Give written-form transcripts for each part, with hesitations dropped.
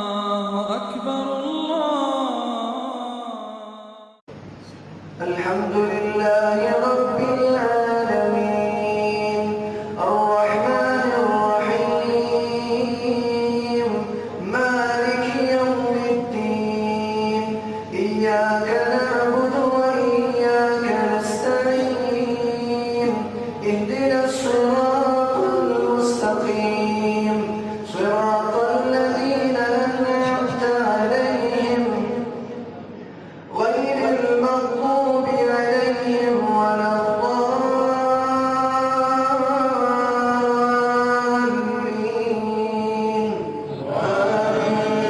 الله أكبر الحمد لله رب العالمين الرحمن الرحيم مالك يوم الدين إياك نعبد وإياك نستعين اهدنا الصراط المستقيم صراط الذين أنعمت عليهم غير المغضوب عليهم ولا الضالين آمين.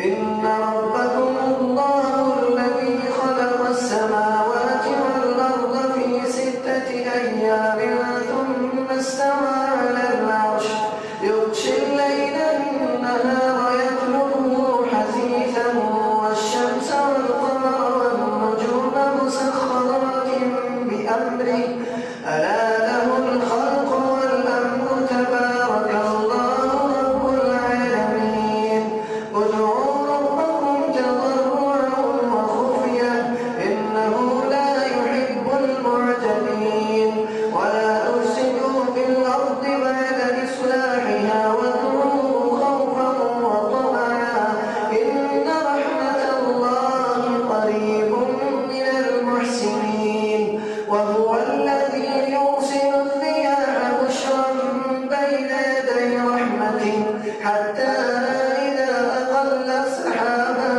إن ربكم الله الذي خلق السماوات والأرض في 6 أيام ثم استوى على العرش يغشي الليل النهار يطلبه حثيثا والشمس والقمر والنجوم مسخرات بأمره ألا له الخلق والأمر تبارك الله رب العالمين ادعوا ربكم تضرعا وخفيا إنه لا يحب المعتدين ولا تفسدوا في الأرض بعد إصلاحها وادعوه خوفا وطمعا إن رحمة الله قريب من المحسنين وهو الذي يرسل الرياح بشرا بين يدي رحمته حتى إذا أقلت سحابا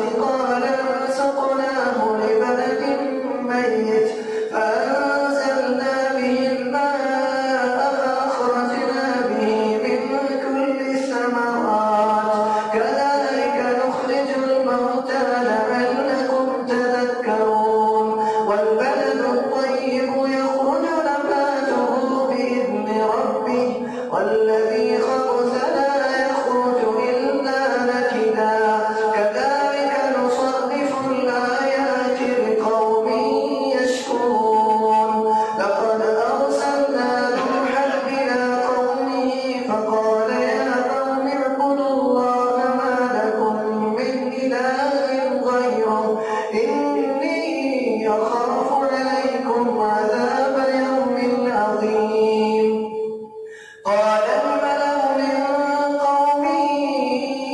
ثقالا سقناه لبلد ميت فأنزلنا به الماء فأخرجنا به من كل الثمرات كذلك نخرج الموتى لعلكم تذكرون والبلد الطيب يخرج نباته بإذن ربه والذي خبث لا يخرج إلا نكدا كذلك نصرف الآيات لقوم يشكرون لقد أرسلنا نوحا إلى قومه فقال يا قوم اعبدوا الله ما لكم من إله غيره إني أخاف عليكم عذاب يوم عظيم قال الملأ من قومه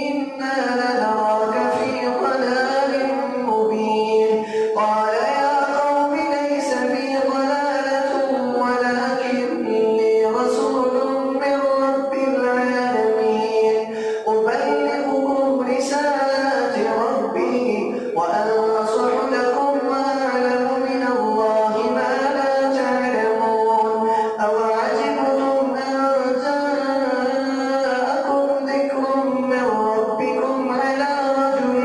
إنا لنراك في ضلال مبين قال يا قوم ليس بي ضلالة ولكني رسول من رب العالمين أبلغكم رسالات ربي وأنصح لكم وأعلم من الله ما لا تعلمون أوعجبتم أن جاءكم ذكر من ربكم على رجل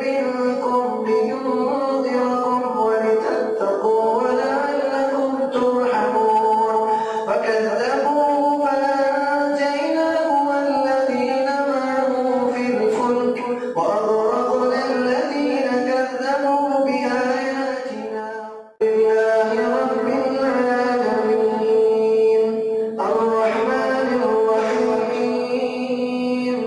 منكم لينذركم ولتتقوا ولعلكم ترحمون فكذبوه فأنجيناه والذين معه في الفلك وأغرقنا الذين كذبوا بآياتنا لله رب العالمين الرحمن الرحيم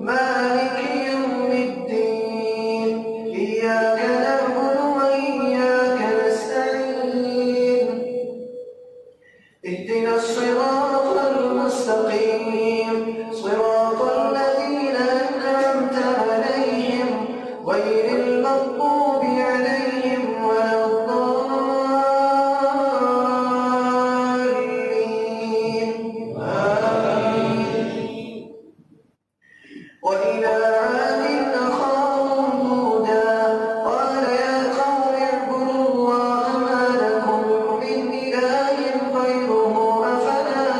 مالك يوم الدين إياك نعبد وإياك نستعين اهدنا الصراط المستقيم صراط الذين أنعمت عليهم غير المغضوب عليهم ولا الضالين آمين وإلى عاد أخاهم هودا قال يا قوم اعبدوا الله ما لكم من إله غيره أفلا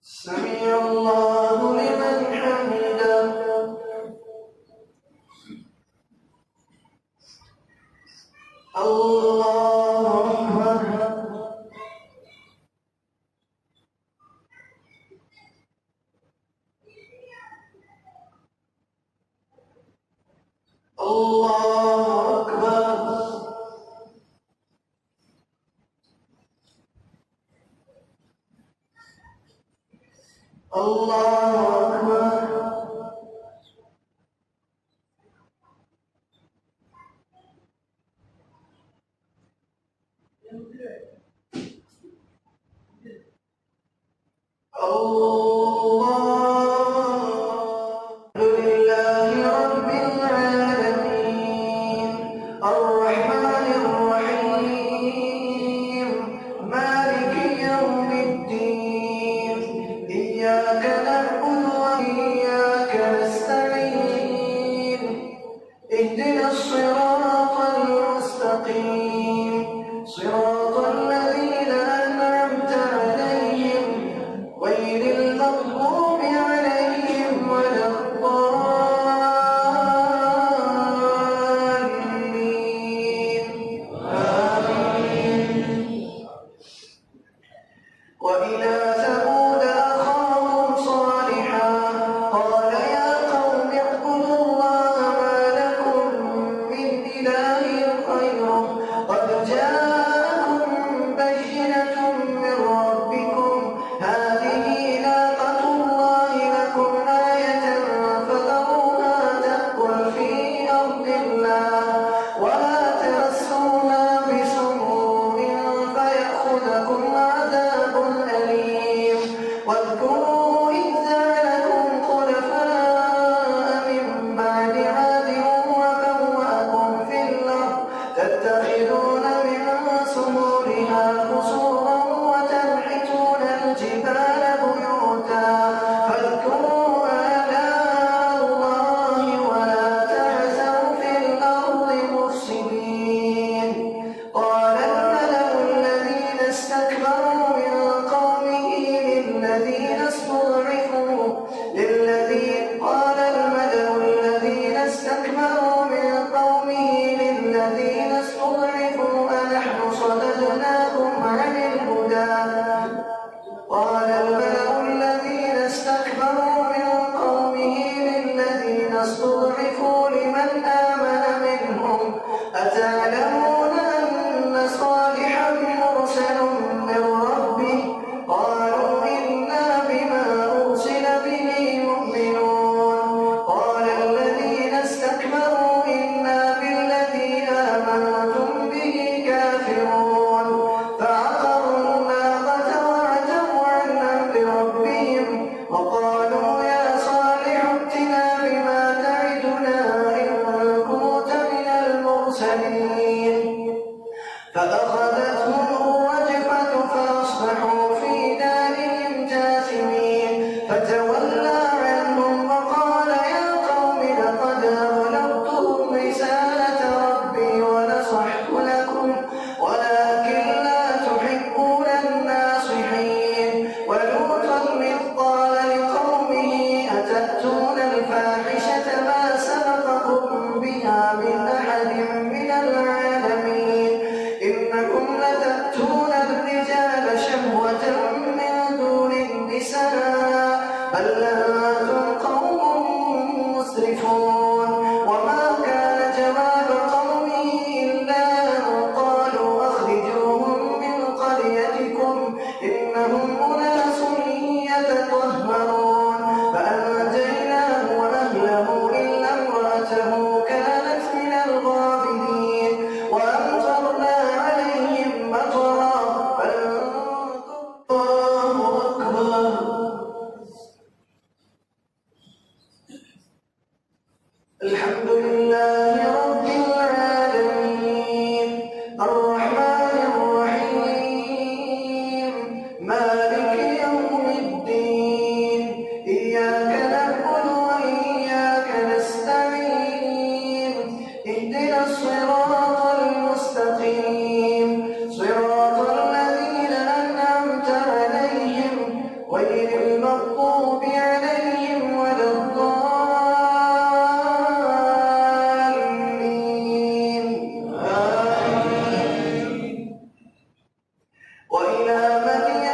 سمع الله لمن حمده. الله أكبر. الله أكبر. الله أكبر. الحمد لله رب العالمين الرحمن الرحيم مالك يوم الدين إياك نعبد وإياك نستعين اهدنا الصراط المستقيم صراط الذين أنعمت عليهم غير المغضوب عليهم ولا الضالين آمين. وإلى ثمود أخاهم صالحا قال يا قوم اعبدوا الله ما لكم من إله غيره قد جاءكم بينة من ربكم هذه ناقة الله لكم آية فذروها تأكل في أرض الله ولا تمسوها بسوء فيأخذكم عذاب أليم. واذكروا إذ جعلكم خلفاء من بعد عاد وبوأكم في الأرض تتخذون من سهولها قصورا وتنحتون الجبال بيوتا فاذكروا آلاء الله ولا تعثوا في الأرض مفسدين. قال الملأ الذين استكبروا من قومه للذين استضعفوا أنحن صددناكم عن الهدى. قال الملأ الذين استكبروا من قومه للذين استضعفوا لمن آمن منهم أتعلمون أن صالحا مرسل من ربه قالوا إنا بما أرسل به مؤمنون. قال الذين استكبروا إنا بالذي آمنتم به كافرون. فعقروا الناقة وعتوا عن أمر ربهم وقالوا يا صالح ائتنا بما تعدنا إن كنت من المرسلين. فأخذتهم الرجفة فأصبحوا في دارهم جاثمين. فتولى عنهم وقال يا قوم لقد أبلغتكم رسالة ربي ونصحت لكم ولكن لا تحبون الناصحين. ولوطا إذ قال لقومه أتأتون الفاحشة ما سبقكم بها من أحد من العالمين إنكم لتأتون الرجال شهوة من دون النساء بل أنتم قوم مسرفون. وما كان جواب قومه إلا أن قالوا أخرجوهم من قريتكم إنهم أناس يتطهرون. فأنجيناه وأهله إلا امرأته كانت من الغابرين وأمطرنا عليهم مطرا الله أكبر. الحمد لله رب العالمين الرحمن الرحيم مالك وإلى مدين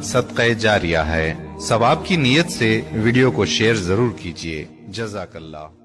सदक़े जारिया है। सवाब की नीयत से वीडियो को शेयर जरूर कीजिए। जज़ाकल्लाह।